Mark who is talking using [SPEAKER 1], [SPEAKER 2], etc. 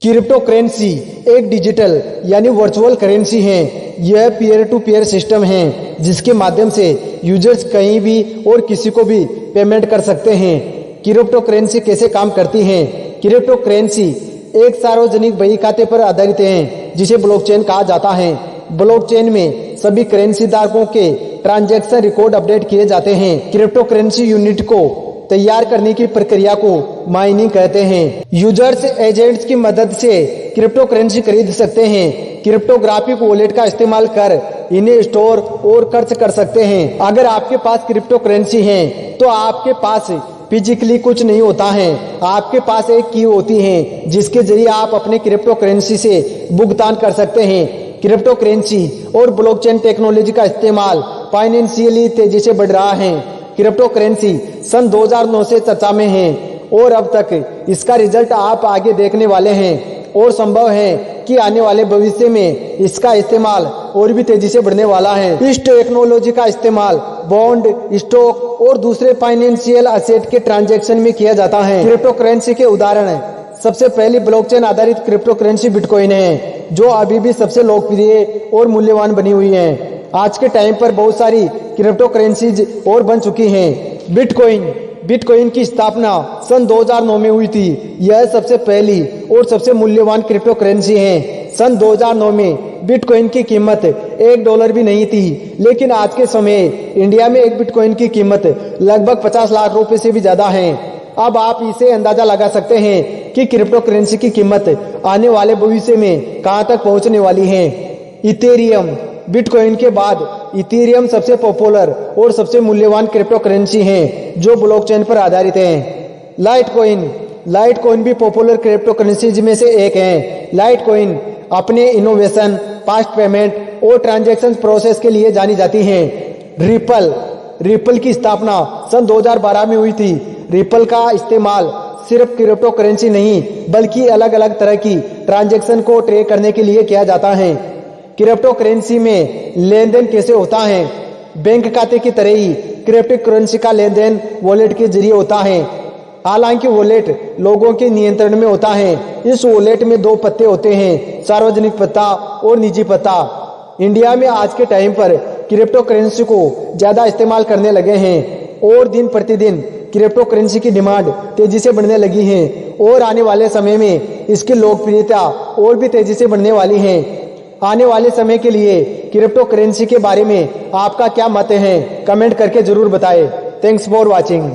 [SPEAKER 1] Crypto currency एक digital यानी virtual currency है। यह पीयर टू पीयर सिस्टम है जिसके माध्यम से यूजर्स कहीं भी और किसी को भी पेमेंट कर सकते हैं। क्रिप्टो करेंसी कैसे काम करती है? क्रिप्टो करेंसी एक सार्वजनिक बही खाते पर आधारित है जिसे ब्लॉकचेन कहा जाता है। ब्लॉकचेन में सभी करेंसी धारकों के ट्रांजैक्शन रिकॉर्ड अपडेट किए जाते हैं। क्रिप्टो करेंसी यूनिट को तैयार करने की प्रक्रिया को माइनिंग कहते हैं। यूजर्स एजेंट्स की मदद से क्रिप्टो करेंसी खरीद सकते हैं। क्रिप्टोग्राफिक वॉलेट का इस्तेमाल कर इन्हें स्टोर और खर्च कर सकते हैं। अगर आपके पास क्रिप्टो करेंसी है तो आपके पास फिजिकली कुछ नहीं होता है, आपके पास एक की होती है जिसके जरिए आप अपने क्रिप्टो करेंसी से भुगतान कर सकते हैं। क्रिप्टो करेंसी और ब्लॉकचेन टेक्नोलॉजी का इस्तेमाल फाइनेंशियली तेजी से बढ़ रहा है। क्रिप्टो करेंसी सन 2009 से चर्चा में है और अब तक इसका रिजल्ट आप आगे देखने वाले हैं और संभव है कि आने वाले भविष्य में इसका इस्तेमाल और भी तेजी से बढ़ने वाला है। इस टेक्नोलॉजी का इस्तेमाल बॉन्ड, स्टॉक और दूसरे फाइनेंशियल असेट के ट्रांजैक्शन में किया जाता है। क्रिप्टो करेंसी के उदाहरण है, सबसे पहली ब्लॉकचेन आधारित क्रिप्टो करेंसी बिटकॉइन है जो अभी भी सबसे लोकप्रिय और मूल्यवान बनी हुई है। आज के टाइम पर बहुत सारी क्रिप्टो करेंसीज और बन चुकी हैं। बिटकॉइन की स्थापना सन 2009 में हुई थी। यह सबसे पहली और सबसे मूल्यवान क्रिप्टो करेंसी है। सन 2009 में बिटकॉइन की कीमत $1 भी नहीं थी, लेकिन आज के समय इंडिया में एक बिटकॉइन की कीमत लगभग 50 लाख रुपए से भी ज्यादा है। अब आप इसे अंदाजा लगा सकते हैं कि क्रिप्टो करेंसी की कीमत आने वाले भविष्य में कहां तक पहुंचने वाली है। इथेरियम बिटकॉइन के बाद इथेरियम सबसे पॉपुलर और सबसे मूल्यवान क्रिप्टो करेंसी है जो ब्लॉकचेन पर आधारित है। लाइटकॉइन भी पॉपुलर क्रिप्टो करेंसी में से एक है। लाइटकॉइन अपने इनोवेशन, फास्ट पेमेंट और ट्रांजैक्शन प्रोसेस के लिए जानी जाती है। रिपल की स्थापना सन 2012 में हुई थी। रिपल का इस्तेमाल सिर्फ क्रिप्टो करेंसी नहीं बल्कि अलग अलग तरह की ट्रांजैक्शन को ट्रैक करने के लिए किया जाता है। क्रिप्टो करेंसी में लेन देन कैसे होता है? बैंक खाते की तरह ही क्रिप्टो करेंसी का लेन देन वॉलेट के जरिए होता है। हालांकि वॉलेट लोगों के नियंत्रण में होता है। इस वॉलेट में 2 पत्ते होते हैं, सार्वजनिक पता और निजी पता। इंडिया में आज के टाइम पर क्रिप्टो करेंसी को ज्यादा इस्तेमाल करने लगे हैं और दिन प्रतिदिन क्रिप्टो करेंसी की डिमांड तेजी से बढ़ने लगी है और आने वाले समय में इसकी लोकप्रियता और भी तेजी से बढ़ने वाली है। आने वाले समय के लिए क्रिप्टो करेंसी के बारे में आपका क्या मत है? कमेंट करके जरूर बताएं। Thanks for watching.